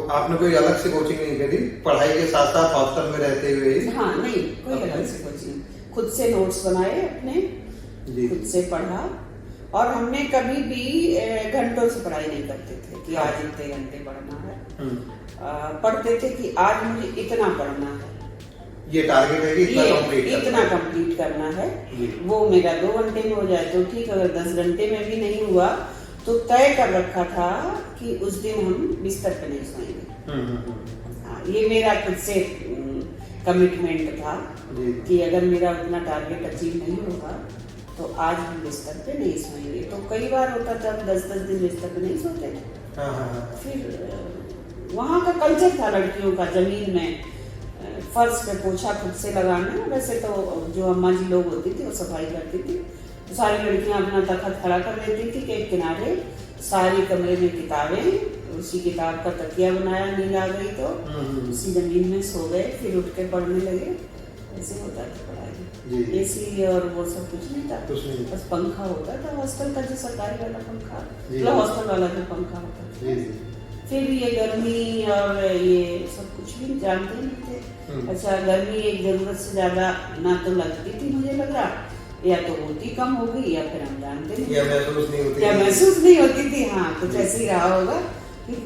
आपने कोई अलग से कोचिंग नहीं करी, पढ़ाई के साथ साथ हॉस्टल में रहते हुए ही? हाँ नहीं, कोई अलग से कोचिंग, खुद से नोट्स बनाए अपने, खुद से पढ़ा। और हमने कभी भी घंटों से पढ़ाई नहीं करते थे कि आज इतने घंटे पढ़ना है। पढ़ते थे कि आज मुझे इतना पढ़ना है, ये टारगेट है कि इतना कंप्लीट करना है। वो मेरा 2 घंटे में हो जाए तो ठीक, अगर 10 घंटे में भी नहीं हुआ तो तय कर रखा था कि उस दिन हम बिस्तर पे नहीं सोएंगे। ये मेरा खुद से कमिटमेंट था कि अगर मेरा उतना टारगेट अचीव नहीं होगा तो आज हम बिस्तर पे नहीं सोएंगे। तो कई बार होता था 10-10 दिन बिस्तर पे नहीं सोते थे। फिर वहाँ का कल्चर था लड़कियों का, जमीन में फर्श पे पोछा खुद से लगाना। वैसे तो जो अम्मा जी लोग होती थी वो सफाई करती थी, तो सारी लड़कियां अपना तखत खड़ा कर देती थी कि एक किनारे सारी कमरे में किताबें, उसी किताब का तकिया बनाया, नींद आ गई तो उसी जमीन में सो गए, फिर उठ के पढ़ने लगे। ऐसे होता था पढ़ाई। एसी और वो सब कुछ नहीं था, बस पंखा होता था हॉस्टल का, जो सरकारी वाला पंखा, मतलब हॉस्टल वाला जो पंखा होता था। फिर ये गर्मी और ये सब कुछ भी जानते नहीं थे। अच्छा, गर्मी एक जरूरत से ज्यादा ना तो लगती थी, मुझे लग रहा, या तो होती कम हो गई या फिर हम जानते नहीं, या महसूस नहीं होती थी। हाँ, कुछ ऐसे ही रहा होगा।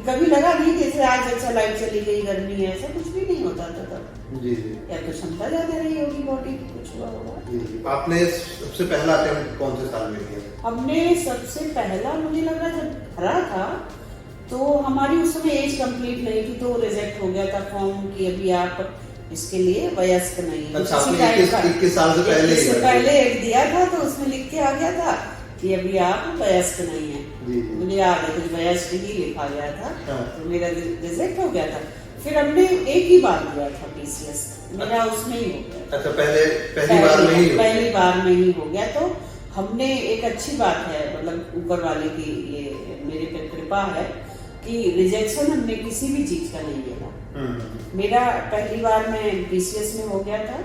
कभी लगा नहीं जैसे आज अच्छा लाइट चली गई, गर्मी है, ऐसा कुछ भी नहीं होता था तब। या तो क्षमता ज्यादा रही होगी बॉडी की, कुछ हुआ होगा। आपने सबसे पहला अटेम्प्ट कौन से साल में किया? हमने सबसे पहला, मुझे लग रहा जब भरा था तो हमारी उस समय एज कंप्लीट नहीं थी, तो रिजेक्ट हो गया था फॉर्म कि अभी आप इसके लिए वयस्क नहीं है। अच्छा, 21 साल से पहले एक दिया था तो उसमें लिख के आ गया था कि अभी आप वयस्क नहीं है। मुझे याद है कुछ वयस्क ही लिखा गया था। तो मेरा रिजेक्ट हो गया था। फिर हमने एक ही बार दिया था पीसीएस, मेरा उसमें ही हो गया। अच्छा, पहली बार में ही हो गया। तो हमने, एक अच्छी बात है, मतलब ऊपर वाले की ये मेरे पे कृपा है कि रिजेक्शन हमने किसी भी चीज का नहीं लिया। मेरा पहली बार में पीसीएस में हो गया था,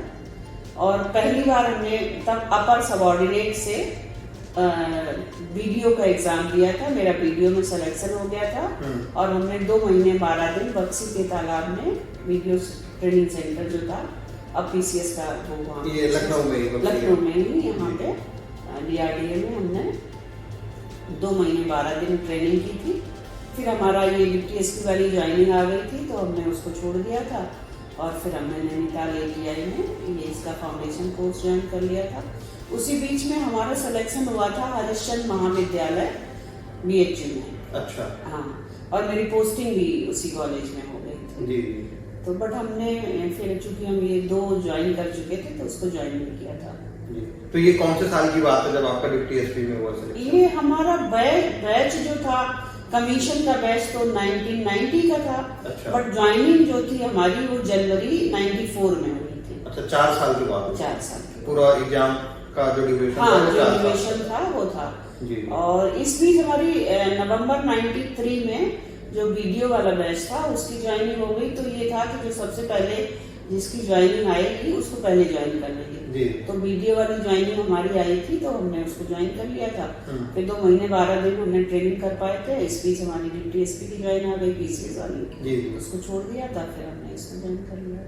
और पहली बार हमने तब अपर सबऑर्डिनेट से वीडियो का एग्जाम दिया था। मेरा वीडियो में सिलेक्शन हो गया था, और हमने 2 महीने 12 दिन बक्सी के तालाब में वीडियो ट्रेनिंग सेंटर जो था, अब पीसीएस का वो वहाँ लखनऊ में ही यहाँ पे DRDA में हमने 2 महीने 12 दिन ट्रेनिंग की थी। फिर हमारा ये DTSP वाली ज्वाइनिंग आ गई थी तो हमने उसको छोड़ दिया था, और फिर हमने नैनीताल ATI में ये इसका फाउंडेशन कोर्स ज्वाइन कर लिया था। उसी बीच में हमारा सिलेक्शन हुआ था हरिश्चंद्र महाविद्यालय BHU में। अच्छा। हाँ, और मेरी पोस्टिंग भी उसी कॉलेज में हो गई थी। तो बट हमने फिर चूंकि हम ये 2 ज्वाइन कर चुके थे तो उसको ज्वाइन नहीं किया था। तो ये कौन से साल की बात है जब आपका DTSP में हुआ सिलेक्शन? ये हमारा बैच जो था, कमीशन का बैच तो 1990 का था। अच्छा। बट ज्वाइनिंग जो थी हमारी वो जनवरी 94 में हुई थी। अच्छा, 4 साल के बाद? 4 साल के पूरा एग्जाम का जो ड्यूरेशन था वो था। और इस बीच हमारी नवंबर 93 में जो वीडियो वाला बैच था उसकी ज्वाइनिंग हो गई। तो ये था कि जो सबसे पहले जिसकी ज्वाइनिंग आएगी उसको पहले ज्वाइन कर लेंगे। तो वीडियो वाली ज्वाइनिंग हमारी आई थी तो हमने उसको ज्वाइन कर लिया था। फिर 2 महीने 12 दिन हमने ट्रेनिंग कर पाए थे। इस बीच हमारी DTSP की ज्वाइन आ गई, पीसीएस वाली, उसको छोड़ दिया था, फिर हमने इसको ज्वाइन कर लिया।